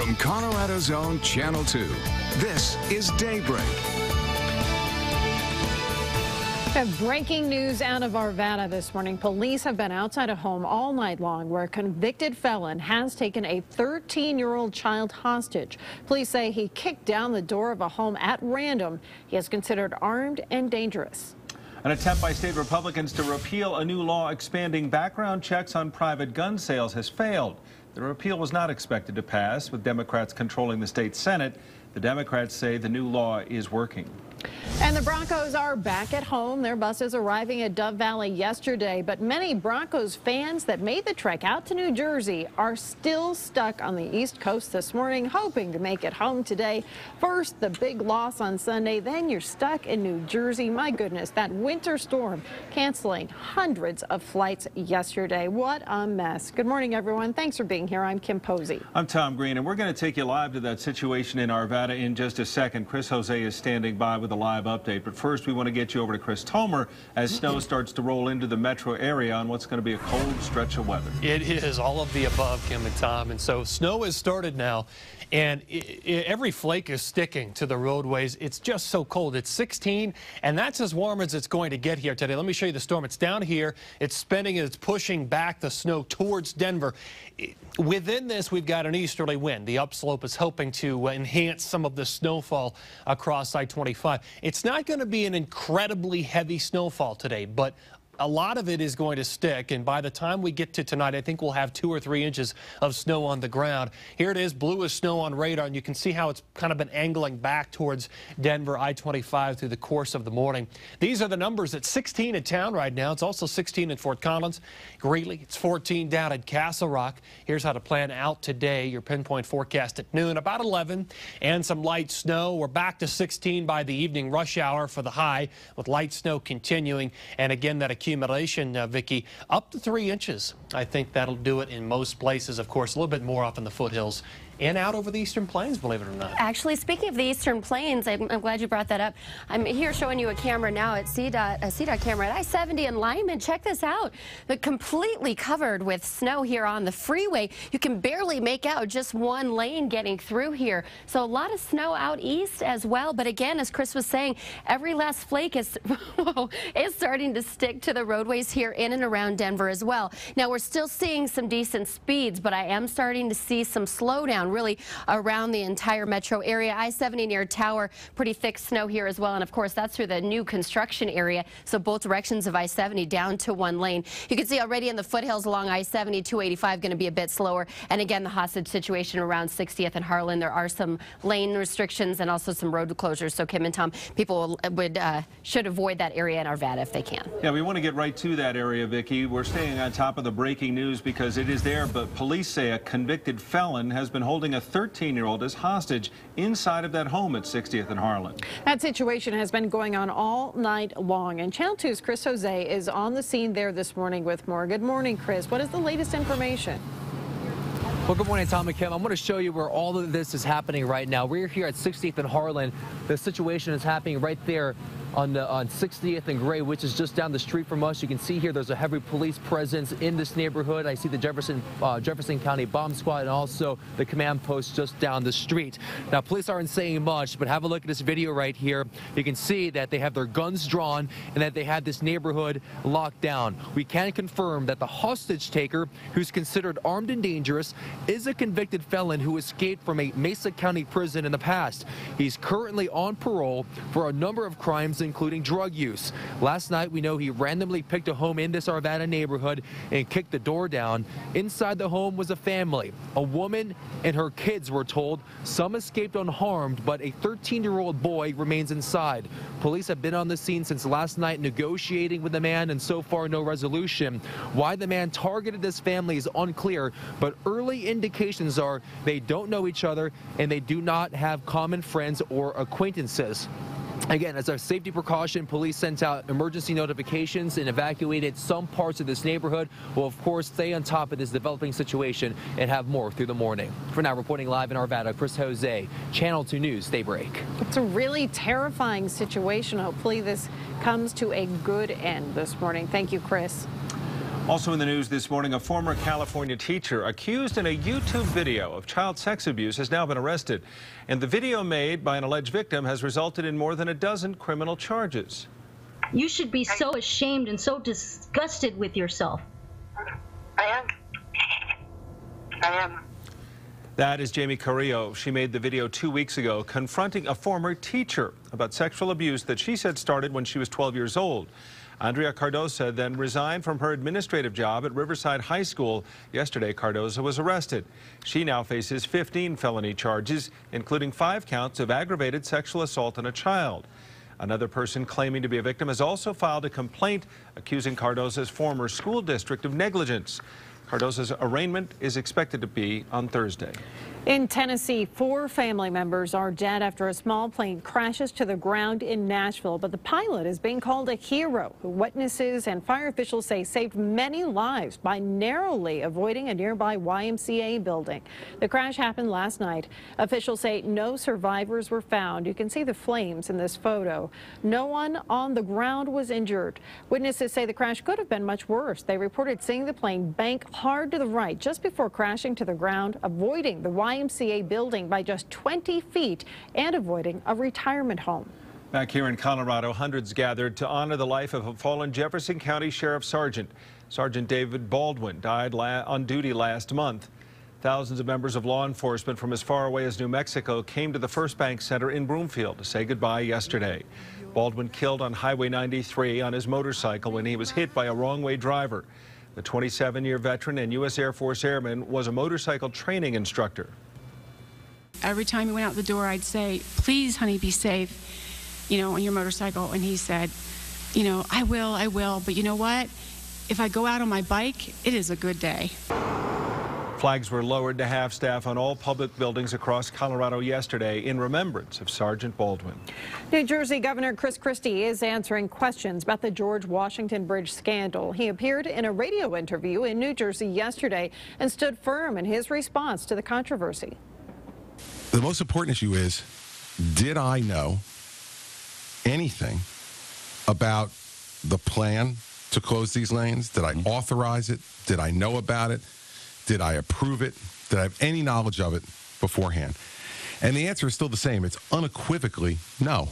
From Colorado's own Channel 2, this is Daybreak. Breaking news out of Arvada this morning. Police have been outside a home all night long where a convicted felon has taken a 13-year-old child hostage. Police say he kicked down the door of a home at random. He is considered armed and dangerous. An attempt by state Republicans to repeal a new law expanding background checks on private gun sales has failed. The repeal was not expected to pass, with Democrats controlling the state Senate. The Democrats say the new law is working. And the Broncos are back at home. Their buses arriving at Dove Valley yesterday, but many Broncos fans that made the trek out to New Jersey are still stuck on the East Coast this morning, hoping to make it home today. First, the big loss on Sunday, then you're stuck in New Jersey. My goodness, that winter storm canceling hundreds of flights yesterday. What a mess. Good morning, everyone. Thanks for being here. I'm Kim Posey. I'm Tom Green, and we're going to take you live to that situation in Arvada in just a second. Chris Jose is standing by with a live update, but first we want to get you over to Chris Tomer as snow starts to roll into the metro area on what's going to be a cold stretch of weather. It is all of the above, Kim and Tom, and so snow has started now, and every flake is sticking to the roadways. It's just so cold. It's 16, and that's as warm as it's going to get here today. Let me show you the storm. It's down here. It's spinning, and it's pushing back the snow towards Denver. Within this, we've got an easterly wind. The upslope is helping to enhance some of the snowfall across I-25. It's not going to be an incredibly heavy snowfall today, but a lot of it is going to stick, and by the time we get to tonight, I think we'll have 2 or 3 inches of snow on the ground. Here it is, blue as snow on radar, and you can see how it's kind of been angling back towards Denver, I-25 through the course of the morning. These are the numbers. It's 16 in town right now. It's also 16 in Fort Collins, Greeley. It's 14 down at Castle Rock. Here's how to plan out today. Your pinpoint forecast at noon, about 11, and some light snow. We're back to 16 by the evening rush hour for the high, with light snow continuing, and again, that accumulation, Vicki, up to 3 inches. I think that'll do it in most places. Of course, a little bit more up in the foothills and out over the Eastern Plains, believe it or not. Actually, speaking of the Eastern Plains, I'm glad you brought that up. I'm here showing you a camera now at CDOT, a CDOT camera at I-70 in Lyman. Check this out. They're completely covered with snow here on the freeway. You can barely make out just one lane getting through here. So a lot of snow out east as well. But again, as Chris was saying, every last flake is, is starting to stick to the roadways here in and around Denver as well. Now, we're still seeing some decent speeds, but I am starting to see some slowdown really around the entire metro area. I-70 near Tower, pretty thick snow here as well. And of course, that's through the new construction area. So both directions of I-70 down to one lane. You can see already in the foothills along I-70, 285 going to be a bit slower. And again, the hostage situation around 60th and Harlan. There are some lane restrictions and also some road closures. So Kim and Tom, people should avoid that area in Arvada if they can. Yeah, we want to get right to that area, Vicki. We're staying on top of the breaking news because it is there, but police say a convicted felon has been holding a 13-year-old as hostage inside of that home at 60th and Harlan. That situation has been going on all night long, and Channel 2's Chris Jose is on the scene there this morning with more. Good morning, Chris. What is the latest information? Well, good morning, Tom and Kim. I'm going to show you where all of this is happening right now. We're here at 60th and Harlan. The situation is happening right there on 60th and Gray, which is just down the street from us. You can see here there's a heavy police presence in this neighborhood. I see the Jefferson County Bomb Squad and also the command post just down the street. Now, police aren't saying much, but have a look at this video right here. You can see that they have their guns drawn and that they have this neighborhood locked down. We can confirm that the hostage taker, who's considered armed and dangerous, is a convicted felon who escaped from a Mesa County prison in the past. He's currently on parole for a number of crimes, including drug use. Last night, we know he randomly picked a home in this Arvada neighborhood and kicked the door down. Inside the home was a family. A woman and her kids were told. Some escaped unharmed, but a 13-year-old boy remains inside. Police have been on the scene since last night negotiating with the man, and so far no resolution. Why the man targeted this family is unclear, but early indications are they don't know each other and they do not have common friends or acquaintances. Again, as a safety precaution, police sent out emergency notifications and evacuated some parts of this neighborhood. We'll, of course, stay on top of this developing situation and have more through the morning. For now, reporting live in Arvada, Chris Jose, Channel 2 News, Daybreak. It's a really terrifying situation. Hopefully this comes to a good end this morning. Thank you, Chris. Also in the news this morning, a former California teacher accused in a YouTube video of child sex abuse has now been arrested. And the video made by an alleged victim has resulted in more than a dozen criminal charges. You should be so ashamed and so disgusted with yourself. I am. That is Jamie Carrillo. She made the video 2 weeks ago confronting a former teacher about sexual abuse that she said started when she was 12 years old. Andrea Cardoza then resigned from her administrative job at Riverside High School. Yesterday, Cardoza was arrested. She now faces 15 felony charges, including 5 counts of aggravated sexual assault on a child. Another person claiming to be a victim has also filed a complaint accusing Cardoza's former school district of negligence. Cardoza's arraignment is expected to be on Thursday. In Tennessee, 4 family members are dead after a small plane crashes to the ground in Nashville, but the pilot is being called a hero, who witnesses and fire officials say saved many lives by narrowly avoiding a nearby YMCA building. The crash happened last night. Officials say no survivors were found. You can see the flames in this photo. No one on the ground was injured. Witnesses say the crash could have been much worse. They reported seeing the plane bank hard to the right just before crashing to the ground, avoiding the YMCA building by just 20 feet and avoiding a retirement home. Back here in Colorado, hundreds gathered to honor the life of a fallen Jefferson County Sheriff Sergeant. Sergeant David Baldwin died on duty last month. Thousands of members of law enforcement from as far away as New Mexico came to the First Bank Center in Broomfield to say goodbye yesterday. Baldwin killed on Highway 93 on his motorcycle when he was hit by a wrong-way driver. The 27-year veteran and U.S. Air Force airman was a motorcycle training instructor. Every time he went out the door, I'd say, "Please, honey, be safe, on your motorcycle." And he said, I will, but you know what? If I go out on my bike, it is a good day. Flags were lowered to half-staff on all public buildings across Colorado yesterday in remembrance of Sergeant Baldwin. New Jersey Governor Chris Christie is answering questions about the George Washington Bridge scandal. He appeared in a radio interview in New Jersey yesterday and stood firm in his response to the controversy. The most important issue is, did I know anything about the plan to close these lanes? Did I authorize it? Did I know about it? Did I approve it? Did I have any knowledge of it beforehand? And the answer is still the same. It's unequivocally no.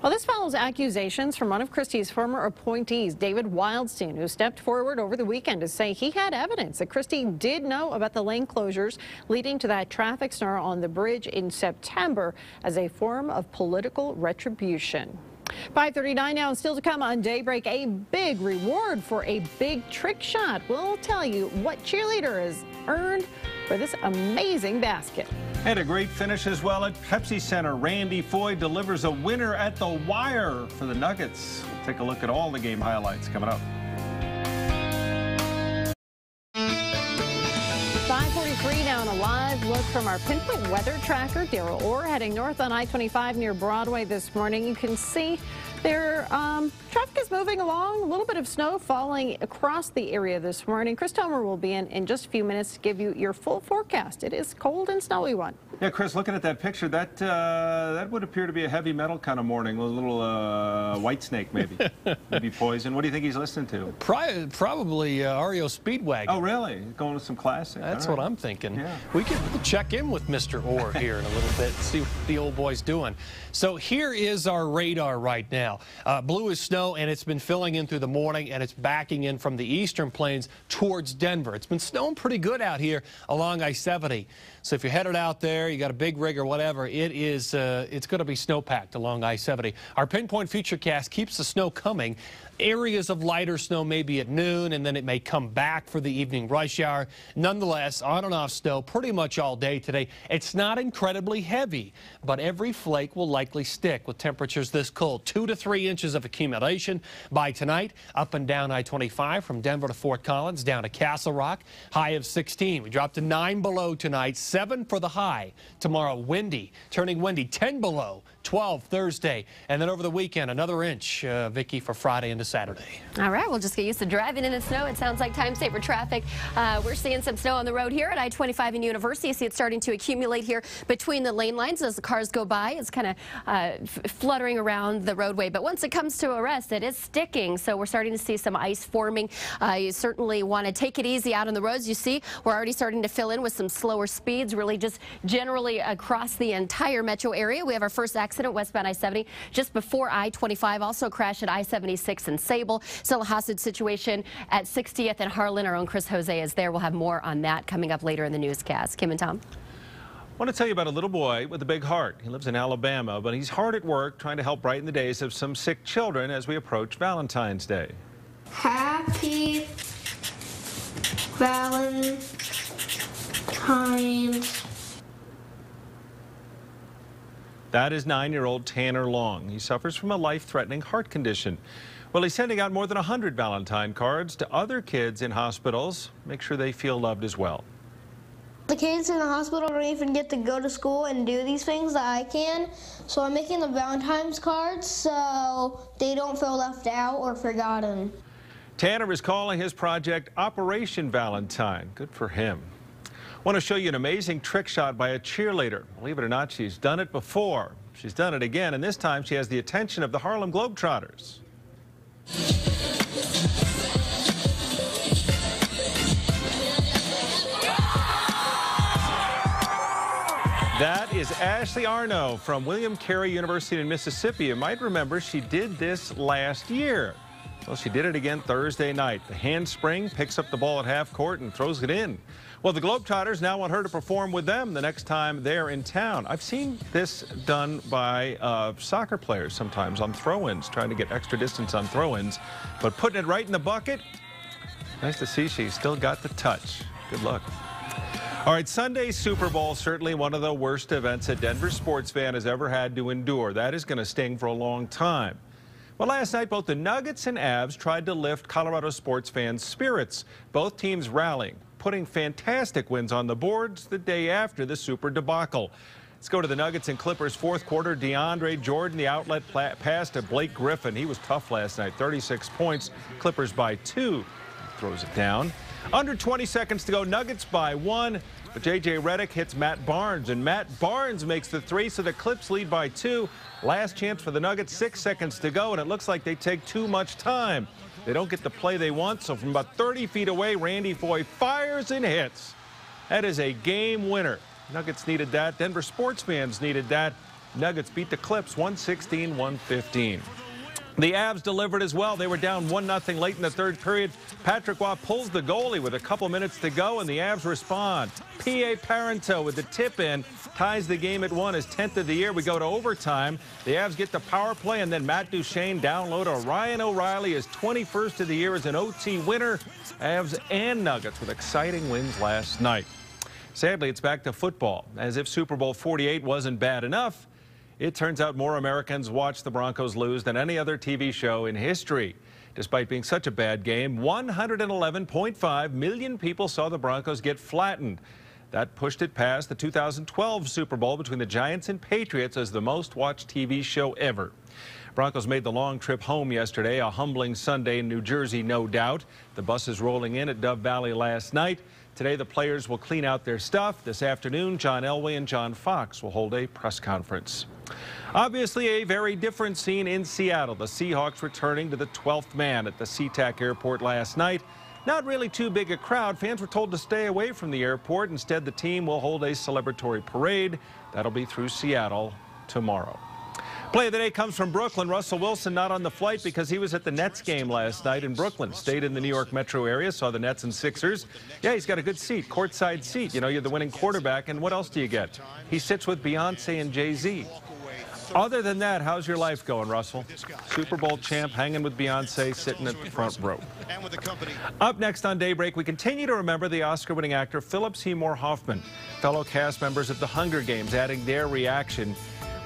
Well, this follows accusations from one of Christie's former appointees, David Wildstein, who stepped forward over the weekend to say he had evidence that Christie did know about the lane closures leading to that traffic snarl on the bridge in September as a form of political retribution. 5:39 now, and still to come on Daybreak, a big reward for a big trick shot. We'll tell you what cheerleader has earned for this amazing basket. And a great finish as well at Pepsi Center. Randy Foy delivers a winner at the wire for the Nuggets. We'll take a look at all the game highlights coming up. 5:43 now, and a live look from our Pinpoint Weather Tracker. Daryl Orr heading north on I-25 near Broadway this morning. You can see there traffic is moving along. A little bit of snow falling across the area this morning. Chris Tomer will be in just a few minutes to give you your full forecast. It is cold and snowy one. Yeah, Chris, looking at that picture, that would appear to be a heavy metal kind of morning. A little white snake, maybe. Maybe Poison. What do you think he's listening to? Probably REO Speedwagon. Oh, really? Going with some classic. That's what I'm thinking. Yeah. We could check in with Mr. Orr here in a little bit, see what the old boy's doing. So here is our radar right now. Blue is snow, and it's been filling in through the morning, and it's backing in from the eastern plains towards Denver. It's been snowing pretty good out here along I-70. So if you're headed out there, you got a big rig or whatever, it's going to be snow-packed along I-70. Our Pinpoint Futurecast keeps the snow coming. Areas of lighter snow maybe at noon, and then it may come back for the evening rush hour. Nonetheless, on and off snow pretty much all day today. It's not incredibly heavy, but every flake will likely stick with temperatures this cold. 2 to 3 inches of accumulation by tonight. Up and down I-25 from Denver to Fort Collins, down to Castle Rock. High of 16. We dropped to 9 below tonight, 7 for the high. Tomorrow, windy, turning windy, 10 below 12 Thursday, and then over the weekend, another inch, Vicki, for Friday into Saturday. All right, we'll just get used to driving in the snow. It sounds like time saver traffic. We're seeing some snow on the road here at I-25 and University. You see it starting to accumulate here between the lane lines as the cars go by. It's kind of fluttering around the roadway, but once it comes to a rest, it is sticking. So we're starting to see some ice forming. You certainly want to take it easy out on the roads. You see, we're already starting to fill in with some slower speeds, really just generally across the entire metro area. We have our first accident westbound I-70 just before I-25. Also a crash at I-76 in Sable. Still a hostage situation at 60th and Harlan. Our own Chris Jose is there. We'll have more on that coming up later in the newscast. Kim and Tom. I want to tell you about a little boy with a big heart. He lives in Alabama, but he's hard at work trying to help brighten the days of some sick children as we approach Valentine's Day. Happy Valentine's. That is 9-year-old Tanner Long. He suffers from a life-threatening heart condition. Well, he's sending out more than 100 Valentine cards to other kids in hospitals. Make sure they feel loved as well. The kids in the hospital don't even get to go to school and do these things that I can. So I'm making the Valentine's cards so they don't feel left out or forgotten. Tanner is calling his project Operation Valentine. Good for him. I want to show you an amazing trick shot by a cheerleader. Believe it or not, she's done it before. She's done it again, and this time she has the attention of the Harlem Globetrotters. That is Ashley Arno from William Carey University in Mississippi. You might remember she did this last year. Well, she did it again Thursday night. The handspring, picks up the ball at half court and throws it in. Well, the Globetrotters now want her to perform with them the next time they're in town. I've seen this done by soccer players sometimes on throw-ins, trying to get extra distance on throw-ins. But putting it right in the bucket, nice to see she's still got the touch. Good luck. All right, Sunday's Super Bowl, certainly one of the worst events a Denver sports fan has ever had to endure. That is going to sting for a long time. Well, last night, both the Nuggets and Avs tried to lift Colorado sports fans' spirits. Both teams rallying, putting fantastic wins on the boards the day after the Super debacle. Let's go to the Nuggets and Clippers fourth quarter. DeAndre Jordan, the outlet pass to Blake Griffin. He was tough last night, 36 points. Clippers by 2. Throws it down. Under 20 seconds to go, Nuggets by 1. But J.J. Redick hits Matt Barnes, and Matt Barnes makes the 3, so the Clips lead by 2. Last chance for the Nuggets, 6 seconds to go, and it looks like they take too much time. They don't get the play they want, so from about 30 feet away, Randy Foye fires and hits. That is a game winner. Nuggets needed that. Denver sports fans needed that. Nuggets beat the Clips 116-115. The Avs delivered as well. They were down 1-0 late in the third period. Patrick Waugh pulls the goalie with a couple minutes to go, and the Avs respond. P.A. Parento with the tip-in ties the game at 1, his 10th of the year. We go to overtime. The Avs get the power play, and then Matt Duchene down low to Ryan O'Reilly, his 21st of the year as an OT winner. Avs and Nuggets with exciting wins last night. Sadly, it's back to football. As if Super Bowl 48 wasn't bad enough, it turns out more Americans watched the Broncos lose than any other TV show in history. Despite being such a bad game, 111.5 million people saw the Broncos get flattened. That pushed it past the 2012 Super Bowl between the Giants and Patriots as the most watched TV show ever. Broncos made the long trip home yesterday, a humbling Sunday in New Jersey, no doubt. The buses rolling in at Dove Valley last night. Today, the players will clean out their stuff. This afternoon, John Elway and John Fox will hold a press conference. Obviously, a very different scene in Seattle. The Seahawks returning to the 12th man at the SeaTac Airport last night. Not really too big a crowd. Fans were told to stay away from the airport. Instead, the team will hold a celebratory parade. That'll be through Seattle tomorrow. Play of the day comes from Brooklyn. Russell Wilson not on the flight because he was at the Nets game last night in Brooklyn. Stayed in the New York metro area, saw the Nets and Sixers. Yeah, he's got a good seat, courtside seat. You know, you're the winning quarterback, and what else do you get? He sits with Beyonce and Jay-Z. Other than that, how's your life going, Russell? Super Bowl champ, hanging with Beyonce, sitting at the front row. Up next on Daybreak, we continue to remember the Oscar-winning actor Philip Seymour Hoffman. Fellow cast members of The Hunger Games adding their reaction.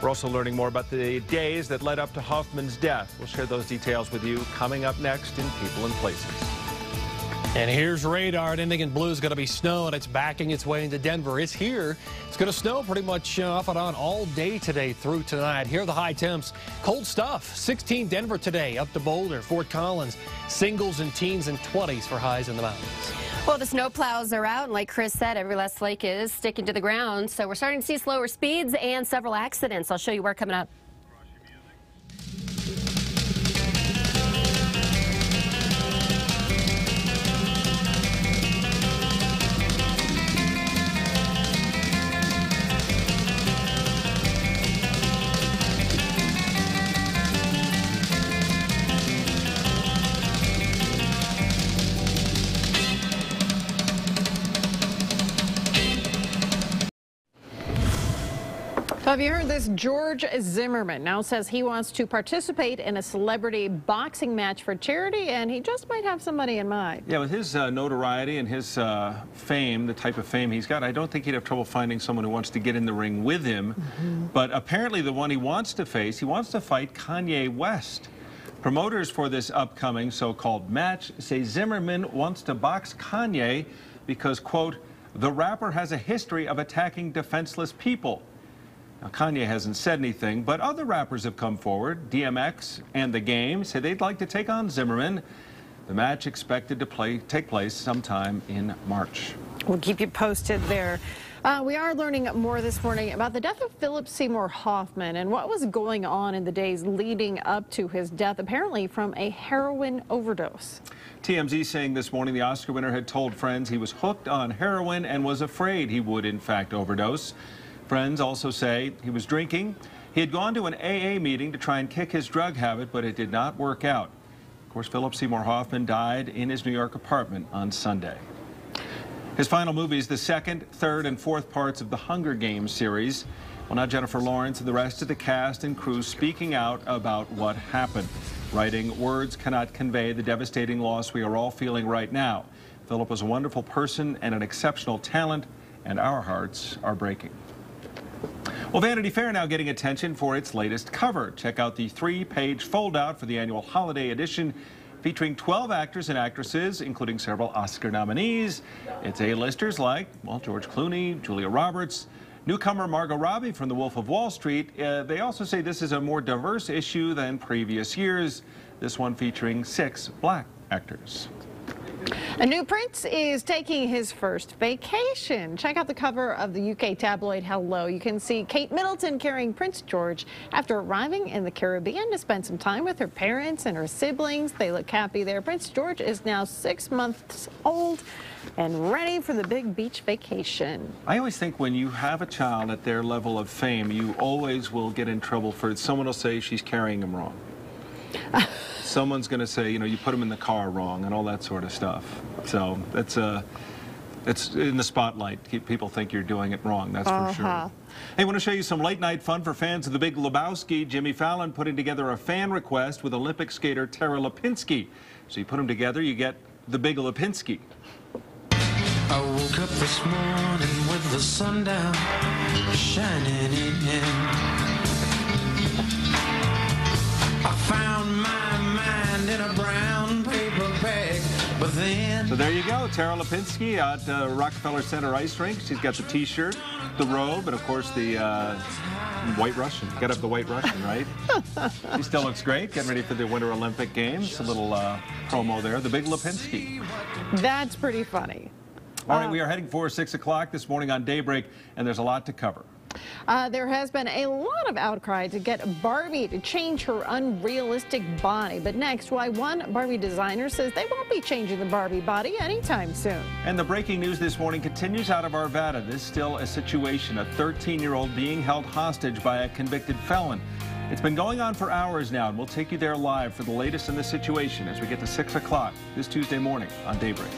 We're also learning more about the days that led up to Hoffman's death. We'll share those details with you coming up next in People and Places. And here's radar. Anything in blue is going to be snow, and it's backing its way into Denver. It's here. It's going to snow pretty much off and on all day today through tonight. Here are the high temps. Cold stuff. 16 Denver today, up to Boulder, Fort Collins. Singles and teens and 20s for highs in the mountains. Well, the snow plows are out, and like Chris said, every last flake is sticking to the ground. So we're starting to see slower speeds and several accidents. I'll show you where coming up. So have you heard this? George Zimmerman now says he wants to participate in a celebrity boxing match for charity, and he just might have some money in mind. Yeah, with his notoriety and his fame, the type of fame he's got, I don't think he'd have trouble finding someone who wants to get in the ring with him. But apparently the one he wants to face, he wants to fight Kanye West. Promoters for this upcoming so-called match say Zimmerman wants to box Kanye because, quote, the rapper has a history of attacking defenseless people. Now, Kanye hasn't said anything, but other rappers have come forward. DMX and The Game say they'd like to take on Zimmerman. The match expected to take place sometime in March. We'll keep you posted there. We are learning more this morning about the death of Philip Seymour Hoffman and what was going on in the days leading up to his death, apparently from a heroin overdose. TMZ saying this morning the Oscar winner had told friends he was hooked on heroin and was afraid he would, in fact, overdose. Friends also say he was drinking. He had gone to an AA meeting to try and kick his drug habit, but it did not work out. Of course, Philip Seymour Hoffman died in his New York apartment on Sunday. His final movie is the second, third, and fourth parts of the Hunger Games series. Well, now Jennifer Lawrence and the rest of the cast and crew speaking out about what happened, writing, words cannot convey the devastating loss we are all feeling right now. Philip was a wonderful person and an exceptional talent, and our hearts are breaking. Well, Vanity Fair now getting attention for its latest cover. Check out the 3-page foldout for the annual holiday edition featuring 12 actors and actresses, including several Oscar nominees. It's A-listers like, well, George Clooney, Julia Roberts, newcomer Margot Robbie from The Wolf of Wall Street. They also say this is a more diverse issue than previous years, this one featuring 6 black actors. A new prince is taking his first vacation. Check out the cover of the UK tabloid Hello. You can see Kate Middleton carrying Prince George after arriving in the Caribbean to spend some time with her parents and her siblings. They look happy there. Prince George is now 6 months old and ready for the big beach vacation. I always think when you have a child at their level of fame, you always will get in trouble for it. Someone will say she's carrying him wrong. Someone's going to say, you know, you put him in the car wrong and all that sort of stuff. So it's in the spotlight. People think you're doing it wrong, that's for sure. Hey, I want to show you some late night fun for fans of The Big Lebowski. Jimmy Fallon putting together a fan request with Olympic skater Tara Lipinski. So you put them together, you get The Big Lipinski. I woke up this morning with the sun down, shining in. I found my mind in a brown paper bag, but then... So there you go, Tara Lipinski at Rockefeller Center Ice Rink. She's got the T-shirt, the robe, and of course the White Russian. Got up the White Russian, right? She still looks great, getting ready for the Winter Olympic Games. A little promo there, the Big Lipinski. That's pretty funny. All right, we are heading for 6 o'clock this morning on Daybreak, and there's a lot to cover. There has been a lot of outcry to get Barbie to change her unrealistic body. But next, why one Barbie designer says they won't be changing the Barbie body anytime soon. And the breaking news this morning continues out of Arvada. There's still a situation, a 13-year-old being held hostage by a convicted felon. It's been going on for hours now, and we'll take you there live for the latest in the situation as we get to 6 o'clock this Tuesday morning on Daybreak.